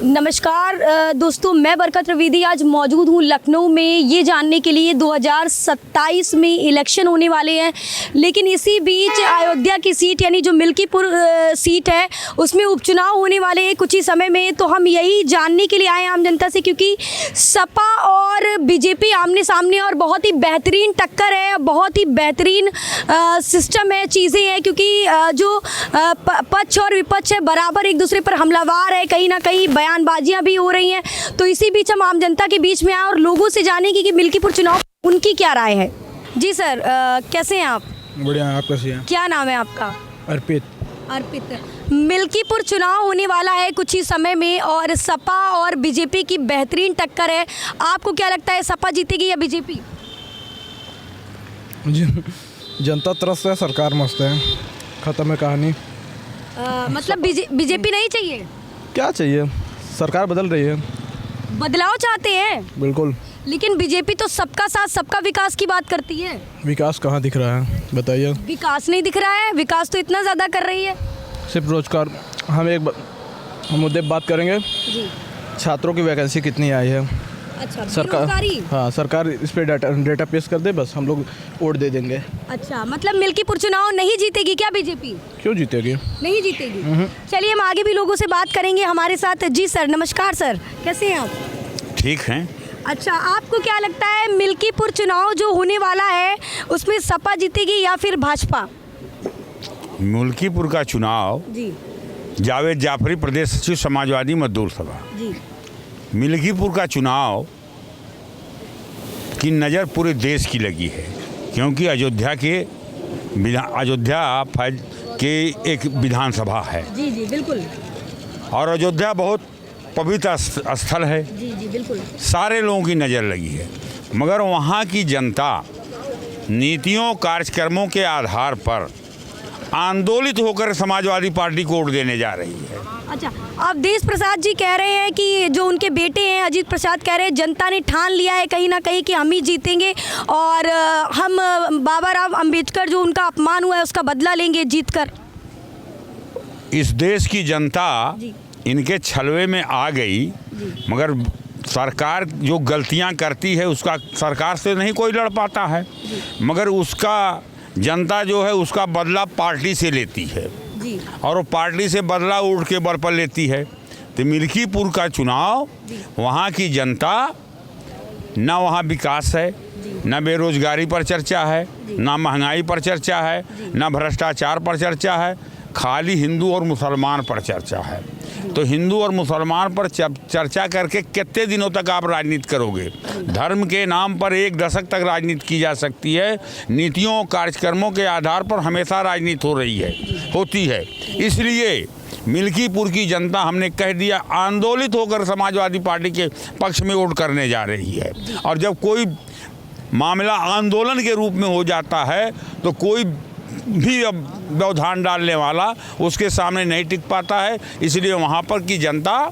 नमस्कार दोस्तों, मैं बरकत रवीदी आज मौजूद हूँ लखनऊ में ये जानने के लिए 2027 में इलेक्शन होने वाले हैं, लेकिन इसी बीच अयोध्या की सीट यानी जो मिल्कीपुर सीट है उसमें उपचुनाव होने वाले हैं कुछ ही समय में। तो हम यही जानने के लिए आए हैं आम जनता से, क्योंकि सपा और बीजेपी आमने सामने और बहुत ही बेहतरीन टक्कर है, बहुत ही बेहतरीन सिस्टम है, चीज़ें हैं, क्योंकि जो पक्ष और विपक्ष है बराबर एक दूसरे पर हमलावार है, कहीं ना कहीं बयानबाजियां भी हो रही हैं। तो इसी बीच हम आम जनता के बीच में आए और लोगों से जानेंगे कि मिल्कीपुर चुनाव उनकी क्या राय है। जी सर, कैसे हैं आप? बढ़िया, आप कैसे हैं? क्या नाम है आपका? अर्पित। मिल्कीपुर चुनाव होने वाला है कुछ ही समय में और सपा और बीजेपी की बेहतरीन टक्कर है। आपको क्या लगता है, सपा जीतेगी या बीजेपी? जनता त्रस्त है, सरकार मस्त है, खत्म है कहानी। मतलब बीजेपी नहीं चाहिए? क्या चाहिए, सरकार बदल रही है। बदलाव चाहते हैं? बिल्कुल। लेकिन बीजेपी तो सबका साथ सबका विकास की बात करती है। विकास कहाँ दिख रहा है बताइए? विकास नहीं दिख रहा है, विकास तो इतना ज़्यादा कर रही है। सिर्फ रोजगार। हम मुद्दे बात करेंगे जी। छात्रों की वैकेंसी कितनी आई है। अच्छा, सरकार, हाँ सरकार इस पर डेटा पेश कर दे, बस हम लोग वोट दे देंगे। अच्छा, मतलब मिल्कीपुर चुनाव नहीं जीतेगी क्या बीजेपी? क्यों जीतेगी? नहीं जीतेगी। चलिए हम आगे भी लोगों से बात करेंगे हमारे साथ। जी सर, नमस्कार सर, कैसे हैं आप? ठीक हैं। अच्छा, आपको क्या लगता है मिल्कीपुर चुनाव जो होने वाला है उसमें सपा जीतेगी या फिर भाजपा? मिल्कीपुर का चुनाव जी। जावेद जाफरी, प्रदेश सचिव समाजवादी मजदूर सभा। जी। मिल्कीपुर का चुनाव की नज़र पूरे देश की लगी है, क्योंकि अयोध्या के एक विधानसभा है। जी जी बिल्कुल। और अयोध्या बहुत पवित्र स्थल है। जी जी बिल्कुल। सारे लोगों की नज़र लगी है, मगर वहाँ की जनता नीतियों कार्यक्रमों के आधार पर आंदोलित होकर समाजवादी पार्टी को वोट देने जा रही है। अच्छा, अब देश प्रसाद जी कह रहे हैं कि जो उनके बेटे हैं अजीत प्रसाद कह रहे हैं जनता ने ठान लिया है कहीं ना कहीं कि हम ही जीतेंगे और हम बाबा राव अंबेडकर जो उनका अपमान हुआ है उसका बदला लेंगे जीतकर। इस देश की जनता इनके छलवे में आ गई, मगर सरकार जो गलतियां करती है उसका सरकार से नहीं कोई लड़ पाता है, मगर उसका जनता जो है उसका बदला पार्टी से लेती है जी। और वो पार्टी से बदला उठ के बल पर लेती है। तो मिल्कीपुर का चुनाव, वहाँ की जनता, ना वहाँ विकास है, ना बेरोजगारी पर चर्चा है, ना महंगाई पर चर्चा है, ना भ्रष्टाचार पर चर्चा है, खाली हिंदू और मुसलमान पर चर्चा है। तो हिंदू और मुसलमान पर चर्चा करके कितने दिनों तक आप राजनीति करोगे? धर्म के नाम पर एक दशक तक राजनीति की जा सकती है, नीतियों कार्यक्रमों के आधार पर हमेशा राजनीति होती है। इसलिए मिल्कीपुर की जनता, हमने कह दिया, आंदोलित होकर समाजवादी पार्टी के पक्ष में वोट करने जा रही है। और जब कोई मामला आंदोलन के रूप में हो जाता है तो कोई भी व्यवधान डालने वाला उसके सामने नहीं टिक पाता है। इसलिए वहाँ पर की जनता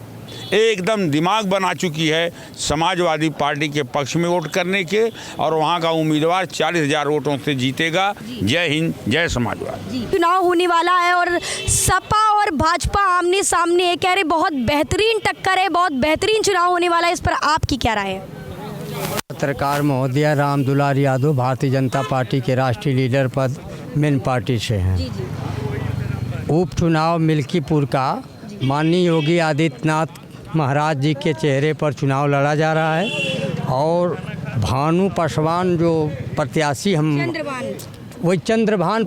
एकदम दिमाग बना चुकी है समाजवादी पार्टी के पक्ष में वोट करने के, और वहाँ का उम्मीदवार 40,000 वोटों से जीतेगा। जय हिंद, जय समाजवाद। चुनाव होने वाला है और सपा और भाजपा आमने सामने है, कह रहे बहुत बेहतरीन टक्कर है, बहुत बेहतरीन चुनाव होने वाला है। इस पर आपकी क्या राय है? पत्रकार महोदय, राम दुलार यादव, भारतीय जनता पार्टी के राष्ट्रीय लीडर पद मेन पार्टी से हैं। उपचुनाव मिल्कीपुर का माननीय योगी आदित्यनाथ महाराज जी के चेहरे पर चुनाव लड़ा जा रहा है और भानु पासवान जो प्रत्याशी वही चंद्रभान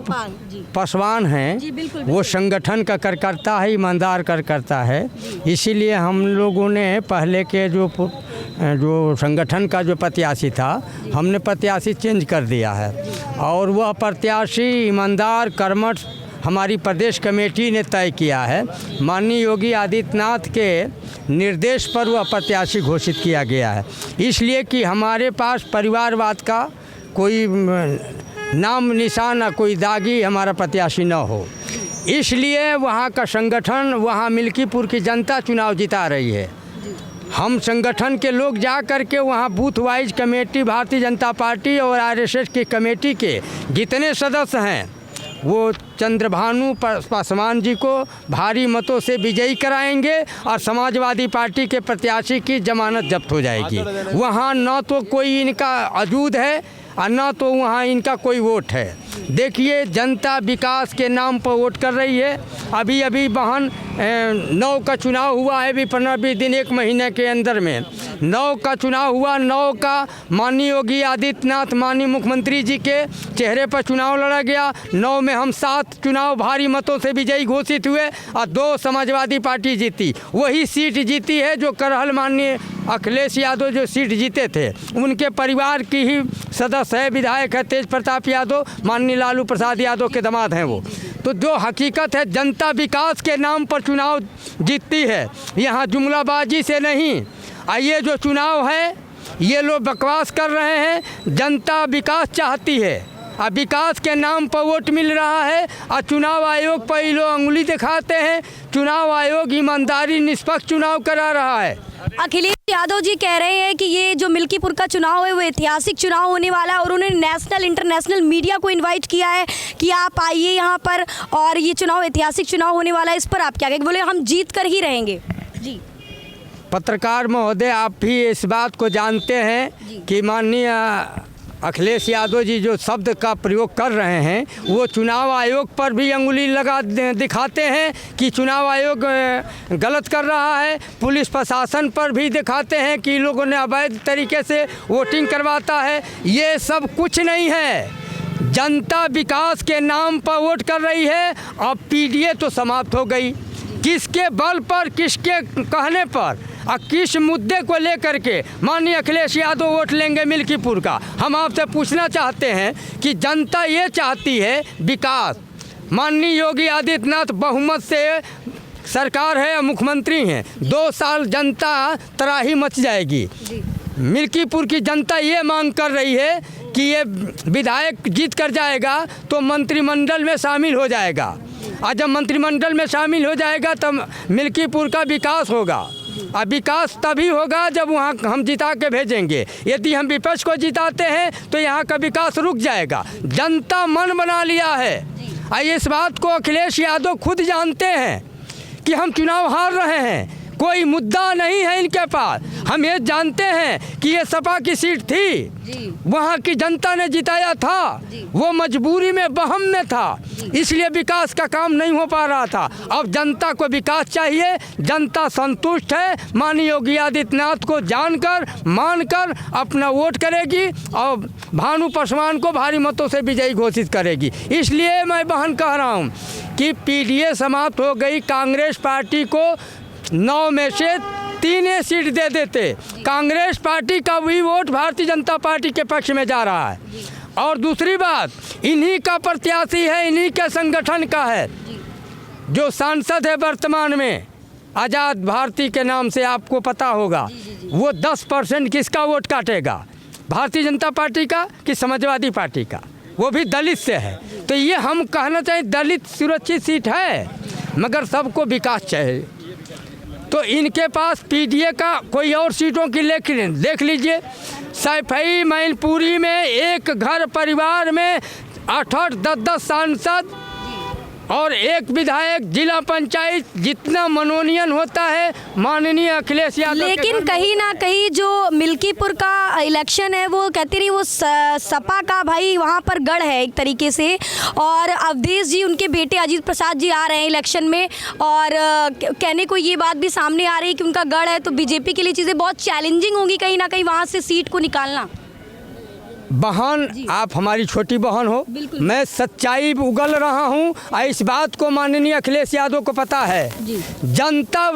पासवान हैं, वो संगठन का कार्यकर्ता है, ईमानदार कार्यकर्ता है। इसीलिए हम लोगों ने पहले के जो संगठन का जो प्रत्याशी था, हमने प्रत्याशी चेंज कर दिया है और वह प्रत्याशी ईमानदार कर्मठ हमारी प्रदेश कमेटी ने तय किया है। माननीय योगी आदित्यनाथ के निर्देश पर वह प्रत्याशी घोषित किया गया है, इसलिए कि हमारे पास परिवारवाद का कोई नाम निशान, कोई दागी हमारा प्रत्याशी न हो। इसलिए वहाँ का संगठन, वहाँ मिल्कीपुर की जनता चुनाव जिता रही है। हम संगठन के लोग जा कर के वहाँ booth wise committee, Bharatiya Janata party और आरएसएस की कमेटी के जितने सदस्य हैं वो चंद्रभानु पासवान जी को भारी मतों से विजयी कराएंगे और समाजवादी पार्टी के प्रत्याशी की जमानत जब्त हो जाएगी। वहाँ न तो कोई इनका वजूद है और न तो वहाँ इनका कोई वोट है। देखिए, जनता विकास के नाम पर वोट कर रही है। अभी अभी बहन 9 का चुनाव हुआ है, अभी 15-20 दिन 1 महीने के अंदर में 9 का चुनाव हुआ। 9 का माननीय योगी आदित्यनाथ माननीय मुख्यमंत्री जी के चेहरे पर चुनाव लड़ा गया। 9 में हम 7 चुनाव भारी मतों से विजयी घोषित हुए और 2 समाजवादी पार्टी जीती। वही सीट जीती है जो करहल माननीय अखिलेश यादव जो सीट जीते थे, उनके परिवार की ही सदस्य है, विधायक है तेज प्रताप यादव, माननीय लालू प्रसाद यादव के दामाद हैं वो। तो जो हकीकत है, जनता विकास के नाम पर चुनाव जीतती है, यहाँ जुमलाबाजी से नहीं। ये जो चुनाव है, ये लोग बकवास कर रहे हैं। जनता विकास चाहती है और विकास के नाम पर वोट मिल रहा है और चुनाव आयोग पर ये लोग उंगली दिखाते हैं। चुनाव आयोग ईमानदारी निष्पक्ष चुनाव करा रहा है। अखिलेश यादव जी कह रहे हैं कि ये जो मिल्कीपुर का चुनाव है वो ऐतिहासिक चुनाव होने वाला है और उन्होंने नेशनल इंटरनेशनल मीडिया को इनवाइट किया है कि आप आइए यहाँ पर और ये चुनाव ऐतिहासिक चुनाव होने वाला है। इस पर आप क्या कहेंगे? बोले हम जीत कर ही रहेंगे। जी पत्रकार महोदय, आप भी इस बात को जानते हैं कि माननीय अखिलेश यादव जी जो शब्द का प्रयोग कर रहे हैं वो चुनाव आयोग पर भी अंगुली लगा दिखाते हैं कि चुनाव आयोग गलत कर रहा है। पुलिस प्रशासन पर भी दिखाते हैं कि लोगों ने अवैध तरीके से वोटिंग करवाता है। ये सब कुछ नहीं है। जनता विकास के नाम पर वोट कर रही है। अब पीडीए तो समाप्त हो गई। किसके बल पर, किसके कहने पर और किस मुद्दे को लेकर के माननीय अखिलेश यादव वोट लेंगे मिल्कीपुर का? हम आपसे पूछना चाहते हैं कि जनता ये चाहती है विकास। माननीय योगी आदित्यनाथ बहुमत से सरकार है और मुख्यमंत्री हैं। 2 साल जनता तराही मच जाएगी। मिल्कीपुर की जनता ये मांग कर रही है कि ये विधायक जीत कर जाएगा तो मंत्रिमंडल में शामिल हो जाएगा और जब मंत्रिमंडल में शामिल हो जाएगा तब मिल्कीपुर का विकास होगा। और विकास तभी होगा जब वहाँ हम जिता के भेजेंगे। यदि हम विपक्ष को जिताते हैं तो यहाँ का विकास रुक जाएगा। जनता मन बना लिया है और इस बात को अखिलेश यादव खुद जानते हैं कि हम चुनाव हार रहे हैं। कोई मुद्दा नहीं है इनके पास। हम ये जानते हैं कि ये सपा की सीट थी, वहाँ की जनता ने जिताया था, वो मजबूरी में बहम में था, इसलिए विकास का काम नहीं हो पा रहा था। अब जनता को विकास चाहिए। जनता संतुष्ट है। माननीय योगी आदित्यनाथ को जानकर मानकर अपना वोट करेगी और भानु पासवान को भारी मतों से विजयी घोषित करेगी। इसलिए मैं बहन कह रहा हूँ कि पीडीए समाप्त हो गई। कांग्रेस पार्टी को 9 में से 3 सीट दे देते। कांग्रेस पार्टी का भी वोट भारतीय जनता पार्टी के पक्ष में जा रहा है। और दूसरी बात, इन्हीं का प्रत्याशी है, इन्हीं के संगठन का है। जो सांसद है वर्तमान में आज़ाद भारती के नाम से, आपको पता होगा, वो 10% किसका वोट काटेगा? भारतीय जनता पार्टी का कि समाजवादी पार्टी का? वो भी दलित से है। तो ये हम कहना चाहिए दलित सुरक्षित सीट है, मगर सबको विकास चाहिए। तो इनके पास पीडीए का कोई और सीटों की देख लीजिए। सैफई मैनपुरी में एक घर परिवार में 8-8, 10-10 सांसद और 1 विधायक, जिला पंचायत, जितना मनोनयन होता है माननीय अखिलेश यादव। लेकिन कहीं ना कहीं जो मिल्कीपुर का इलेक्शन है वो कहती रही वो सपा का भाई वहाँ पर गढ़ है एक तरीके से। और अवधेश जी, उनके बेटे अजीत प्रसाद जी आ रहे हैं इलेक्शन में और कहने को ये बात भी सामने आ रही है कि उनका गढ़ है। तो बीजेपी के लिए चीज़ें बहुत चैलेंजिंग होंगी कहीं ना कहीं वहाँ से सीट को निकालना। बहन, आप हमारी छोटी बहन हो, मैं सच्चाई उगल रहा हूँ और इस बात को माननीय अखिलेश यादव को पता है। जनता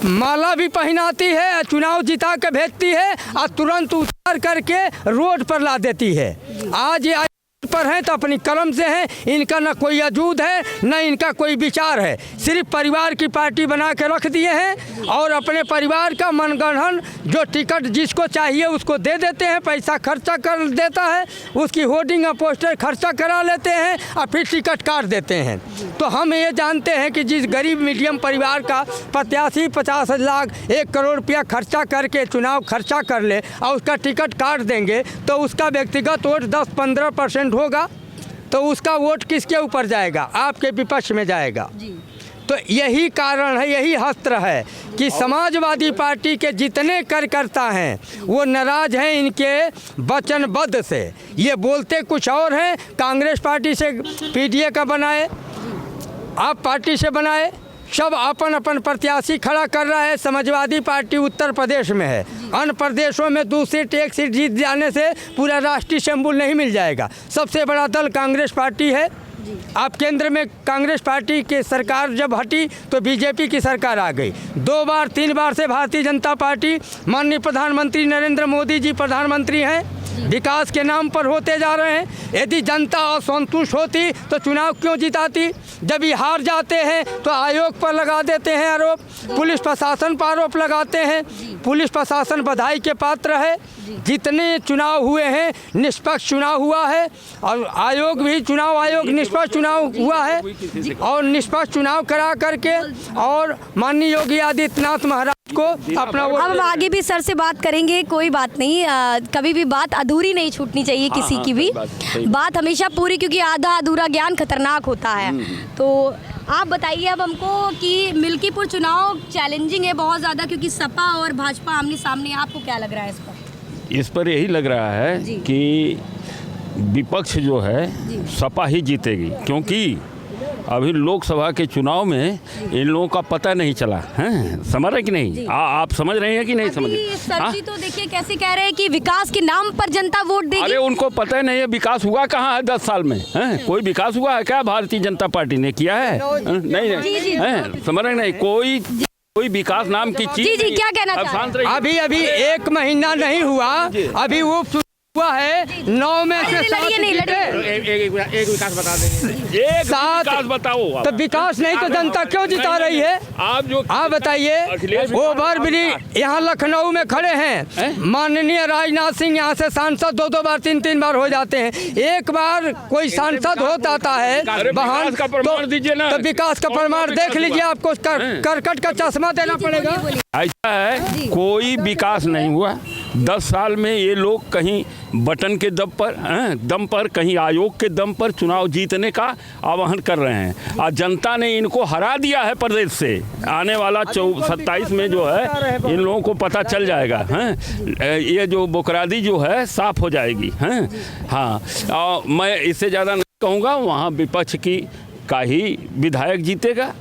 माला भी पहनाती है, चुनाव जिता के भेजती है और तुरंत उतार करके रोड पर ला देती है। आज ये पर हैं तो अपनी कलम से हैं। इनका ना कोई वजूद है, ना इनका कोई विचार है। सिर्फ परिवार की पार्टी बना के रख दिए हैं और अपने परिवार का मनगढ़ंत जो टिकट जिसको चाहिए उसको दे देते हैं, पैसा खर्चा कर देता है, उसकी होर्डिंग और पोस्टर खर्चा करा लेते हैं और फिर टिकट काट देते हैं। तो हम ये जानते हैं कि जिस गरीब मीडियम परिवार का प्रत्याशी 50 लाख 1 करोड़ रुपया खर्चा करके चुनाव खर्चा कर ले और उसका टिकट काट देंगे तो उसका व्यक्तिगत वोट 10-15% होगा। तो उसका वोट किसके ऊपर जाएगा? आपके विपक्ष में जाएगा। तो यही कारण है, यही अस्त्र है कि समाजवादी पार्टी के जितने कार्यकर्ता हैं वो नाराज हैं इनके वचनबद्ध से। ये बोलते कुछ और हैं, कांग्रेस पार्टी से पीडीए का बनाए, आप पार्टी से बनाए, सब अपन अपन प्रत्याशी खड़ा कर रहा है। समाजवादी पार्टी उत्तर प्रदेश में है, अन्य प्रदेशों में 2 सीट 1 सीट जीत जाने से पूरा राष्ट्रीय सिंबल नहीं मिल जाएगा। सबसे बड़ा दल कांग्रेस पार्टी है। आप केंद्र में कांग्रेस पार्टी की सरकार जब हटी तो बीजेपी की सरकार आ गई। 2 बार 3 बार से भारतीय जनता पार्टी, माननीय प्रधानमंत्री नरेंद्र मोदी जी प्रधानमंत्री हैं, विकास के नाम पर होते जा रहे हैं। यदि जनता असंतुष्ट होती तो चुनाव क्यों जिताती? जब ये हार जाते हैं तो आयोग पर लगा देते हैं आरोप, पुलिस प्रशासन पर आरोप लगाते हैं। पुलिस प्रशासन बधाई के पात्र है, जितने चुनाव हुए हैं निष्पक्ष चुनाव हुआ है, और आयोग भी चुनाव आयोग निष्पक्ष चुनाव हुआ है, और निष्पक्ष चुनाव करा करके और माननीय योगी आदित्यनाथ महाराज को अपना वोट। हम आगे भी सर से बात करेंगे, कोई बात नहीं, कभी भी बात अधूरी नहीं छूटनी चाहिए किसी की भी बात हमेशा पूरी, क्योंकि आधा अधूरा ज्ञान खतरनाक होता है। तो आप बताइए अब हमको कि मिल्कीपुर चुनाव चैलेंजिंग है बहुत ज़्यादा, क्योंकि सपा और भाजपा आमने सामने। आपको क्या लग रहा है इस पर? इस पर यही लग रहा है कि विपक्ष जो है सपा ही जीतेगी, क्योंकि अभी लोकसभा के चुनाव में इन लोगों का पता नहीं चला है। समझ रहे कि नहीं? आप समझ रहे हैं कि नहीं समझ रहे? सर जी तो देखिए कैसे कह रहे हैं कि विकास के नाम पर जनता वोट देगी। अरे उनको पता ही नहीं है विकास हुआ कहाँ है 10 साल में है? कोई विकास हुआ है क्या? भारतीय जनता पार्टी ने किया है? नहीं है, समझ रहे नहीं? कोई विकास नाम की चीज। जी क्या कहना चाहते हैं? अभी 1 महीना नहीं हुआ, अभी वो हुआ है 9 में से 7 एक विकास बता देंगे, एक विकास बताओ। तो विकास नहीं तो जनता क्यों जिता रही है? आप बताइए। ओवर ब्रिज यहाँ लखनऊ में खड़े हैं, माननीय राजनाथ सिंह यहाँ से सांसद 2 बार 3 बार हो जाते हैं। एक बार कोई सांसद हो जाता है वहाँ तो विकास का प्रमाण देख लीजिए, आपको करकट का चश्मा देना पड़ेगा। ऐसा है, कोई विकास नहीं हुआ 10 साल में। ये लोग कहीं बटन के दम पर कहीं आयोग के दम पर चुनाव जीतने का आह्वान कर रहे हैं, और जनता ने इनको हरा दिया है प्रदेश से। आने वाला 27 में जो है इन लोगों को पता चल जाएगा हैं, ये जो बोकरादी जो है साफ हो जाएगी हैं। हाँ, और मैं इससे ज़्यादा नहीं कहूँगा, वहाँ विपक्ष की का ही विधायक जीतेगा।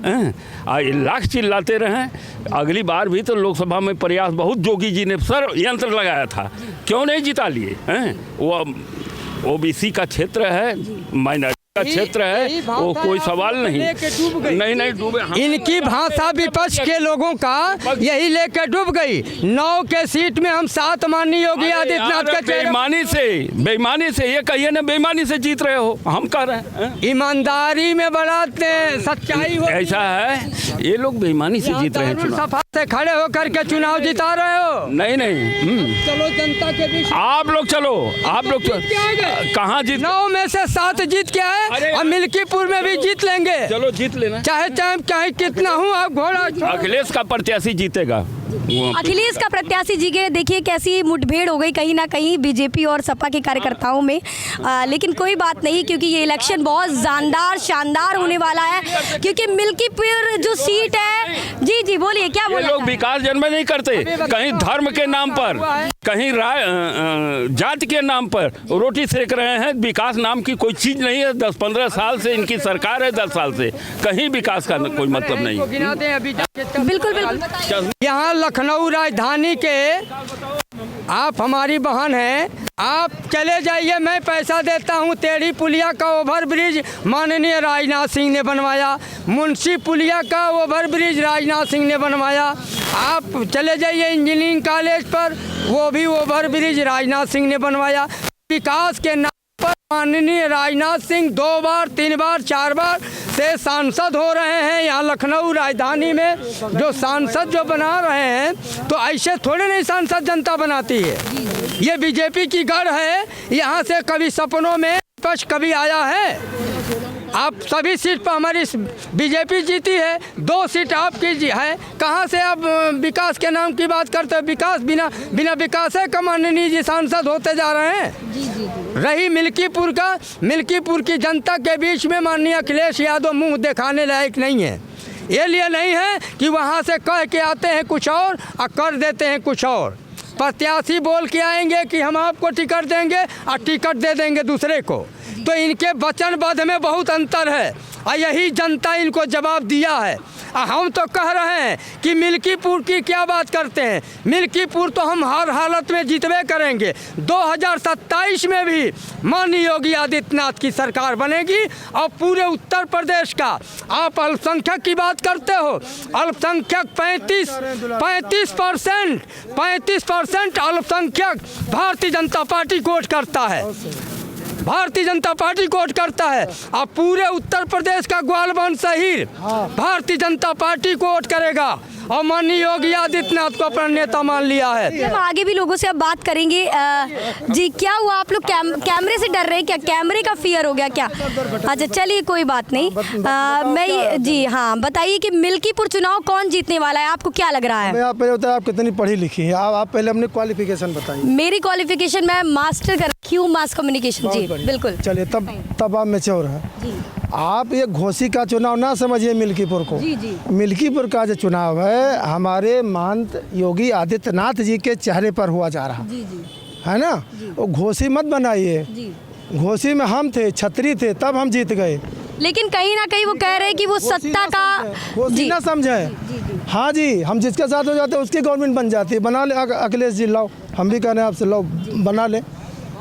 लाख चिल्लाते रहें, अगली बार भी तो लोकसभा में प्रयास बहुत जोगी जी ने सर यंत्र लगाया था, क्यों नहीं जिता लिए हैं? वो ओबीसी का क्षेत्र है, माइनॉरिटी का क्षेत्र है, वो कोई सवाल नहीं। नहीं डूबे। इनकी भाषा विपक्ष के लोगों का यही लेकर डूब गई। 9 के सीट में हम 7 माननीय योगी आदित्यनाथ का बेईमानी से ये कहिए ना, बेईमानी से जीत रहे हो, हम कह रहे हैं ईमानदारी में बड़ा सच्चाई हो। ऐसा है, ये लोग बेईमानी से जीत रहे हैं। सफा से खड़े होकर के चुनाव जिता रहे हो। नहीं चलो जनता के बीच आप लोग चलो कहाँ जीत? 9 में से 7 जीत के आए, और मिल्कीपुर में भी जीत लेंगे। चलो जीत लेना, चाहे कितना हूँ आप घोड़ा। अखिलेश का प्रत्याशी जीतेगा। अखिलेश का प्रत्याशी जी के देखिए कैसी मुठभेड़ हो गई कहीं ना कहीं बीजेपी और सपा के कार्यकर्ताओं में। लेकिन कोई बात नहीं, क्योंकि ये इलेक्शन बहुत शानदार होने वाला है, क्योंकि मिल्कीपुर जो सीट है। जी बोलिए, क्या बोल रहे हैं? लोग विकास जन्म नहीं करते, कहीं धर्म के नाम पर, कहीं जाति के नाम पर रोटी सेक रहे हैं। विकास नाम की कोई चीज नहीं है। 10-15 साल से इनकी सरकार है, 10 साल से कहीं विकास का कोई मतलब नहीं। बिल्कुल। यहाँ लखनऊ राजधानी के आप हमारी बहन हैं, आप चले जाइए, मैं पैसा देता हूँ। टेढ़ी पुलिया का ओवर ब्रिज माननीय राजनाथ सिंह ने बनवाया, मुंशी पुलिया का ओवर ब्रिज राजनाथ सिंह ने बनवाया। आप चले जाइए इंजीनियरिंग कॉलेज पर, वो भी ओवर ब्रिज राजनाथ सिंह ने बनवाया। विकास के नाम पर माननीय राजनाथ सिंह 2 बार 3 बार 4 बार से सांसद हो रहे हैं। यहाँ लखनऊ राजधानी में जो सांसद जो बना रहे हैं, तो ऐसे थोड़े नहीं सांसद जनता बनाती है। ये बीजेपी की गढ़ है, यहाँ से कभी सपनों में विपक्ष कभी आया है? आप सभी सीट पर हमारी बीजेपी जीती है, 2 सीट आपकी है। कहाँ से आप विकास के नाम की बात करते हो? विकास बिना विकास है का माननीय जी सांसद होते जा रहे हैं। रही मिल्कीपुर की जनता के बीच में माननीय अखिलेश यादव मुंह दिखाने लायक नहीं है। ये लिए नहीं है कि वहाँ से कह के आते हैं कुछ और कर देते हैं कुछ और। प्रत्याशी बोल के आएंगे कि हम आपको टिकट देंगे और टिकट दे देंगे दूसरे को। तो इनके वचनबद्ध में बहुत अंतर है और यही जनता इनको जवाब दिया है। हम तो कह रहे हैं कि मिल्कीपुर की क्या बात करते हैं, मिल्कीपुर तो हम हर हालत में जीतवे करेंगे। 2027 में भी माननीय योगी आदित्यनाथ की सरकार बनेगी और पूरे उत्तर प्रदेश का। आप अल्पसंख्यक की बात करते हो, अल्पसंख्यक 35% अल्पसंख्यक भारतीय जनता पार्टी को वोट करता है, भारतीय जनता पार्टी को वोट करता है। अब पूरे उत्तर प्रदेश का ग्वालबंद शहर भारतीय जनता पार्टी को वोट करेगा और माननीय योगी आदित्यनाथ को अपना नेता मान लिया है। हम आगे भी लोगों से अब बात करेंगे। जी क्या हुआ, आप लोग कैमरे से डर रहे हैं क्या? कैमरे का फियर हो गया क्या? अच्छा चलिए कोई बात नहीं। जी हाँ, बताइए कि मिल्कीपुर चुनाव कौन जीतने वाला है, आपको क्या लग रहा है? आप पहले बताइए, आप कितनी पढ़ी लिखी हैं? आप पहले अपनी क्वालिफिकेशन बताइए। मेरी क्वालिफिकेशन, मैं मास्टर कर रखी हूँ मास कम्युनिकेशन। जी बिल्कुल। चलिए तब आप मैच्योर हैं। आप ये घोसी का चुनाव ना समझिए मिल्कीपुर को। जी। मिल्कीपुर का जो चुनाव है हमारे महंत योगी आदित्यनाथ जी के चेहरे पर हुआ जा रहा है ना। वो घोसी मत बनाइए। घोसी में हम थे, छतरी थे, तब हम जीत गए। लेकिन कहीं ना कहीं वो कह रहे हैं कि वो सत्ता का घोसी ना समझे। हाँ जी, हम जिसके साथ हो जाते हैं उसकी गवर्नमेंट बन जाती है। बना ले अखिलेश जी, लाओ, हम भी कह रहे हैं आपसे, लाओ बना ले।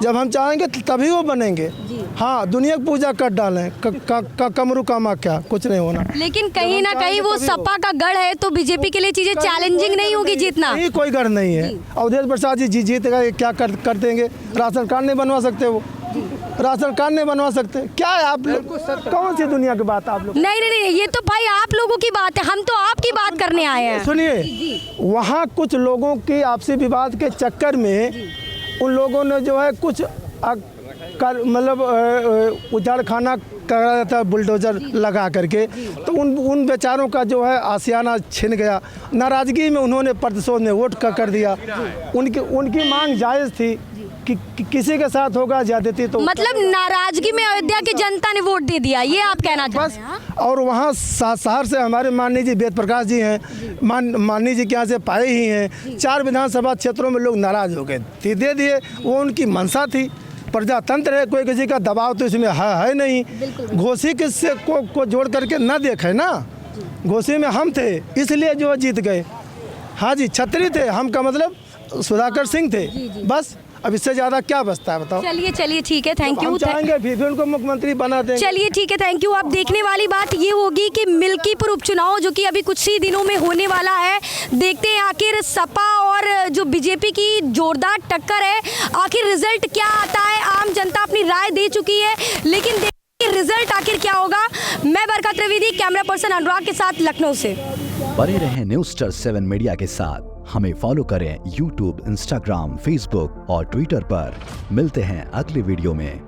जब हम चाहेंगे तभी वो बनेंगे। हाँ, दुनिया की पूजा कर डालें, कमरू कामा क्या, कुछ नहीं होना। लेकिन कहीं ना कहीं वो सपा का गढ़ है, तो बीजेपी के लिए चीजें चैलेंजिंग नहीं होगी जीतना? नहीं, कोई गढ़ नहीं है। अवधेश प्रसाद जी जीत गए, क्या कर देंगे? राशन कार्ड नहीं बनवा सकते, वो राशन कार्ड नहीं बनवा सकते। क्या है आप लोग, कौन सी दुनिया की बात आप लोग? नहीं, ये तो भाई आप लोगों की बात है, हम तो आपकी बात करने आए हैं। सुनिए, वहाँ कुछ लोगों की आपसी विवाद के चक्कर में उन लोगों ने जो है कुछ मतलब उजाड़ खाना करा जाता है बुलडोजर लगा करके, तो उन बेचारों का जो है आशियाना छिन गया। नाराज़गी में उन्होंने प्रतिशोध में वोट कर दिया। उनकी मांग जायज़ थी कि किसी के साथ होगा ज्यादती, तो मतलब नाराजगी में अयोध्या की जनता ने वोट दे दिया, ये आप कहना चाहते हैं? और वहाँ शहर से हमारे माननीय जी वेद प्रकाश जी हैं, माननीय जी के यहाँ से पाए ही हैं। 4 विधानसभा क्षेत्रों में लोग नाराज हो गए, दे दिए। वो उनकी मंशा थी, प्रजातंत्र है, कोई किसी का दबाव तो इसमें है नहीं। घोसी किससे को जोड़ करके न देखे ना, घोसी में हम थे इसलिए जो जीत गए। हाँ जी, छतरी थे हम, का मतलब सुधाकर सिंह थे, बस। अब इससे ज्यादा क्या बचता है बताओ? चलिए ठीक है, थैंक यू। हम चाहेंगे फिर उनको मुख्यमंत्री बना देंगे। चलिए ठीक है, थैंक यू। अब देखने वाली बात ये होगी कि मिल्कीपुर उपचुनाव जो कि अभी कुछ ही दिनों में होने वाला है, देखते हैं आखिर सपा और जो बीजेपी की जोरदार टक्कर है, आखिर रिजल्ट क्या आता है। आम जनता अपनी राय दे चुकी है, लेकिन देखिए रिजल्ट आखिर क्या होगा। मैं बरकत त्रिवेदी, कैमरा पर्सन अनुराग के साथ, लखनऊ से। बने रहें News7 मीडिया के साथ। हमें फॉलो करें YouTube, Instagram, Facebook और Twitter पर। मिलते हैं अगले वीडियो में।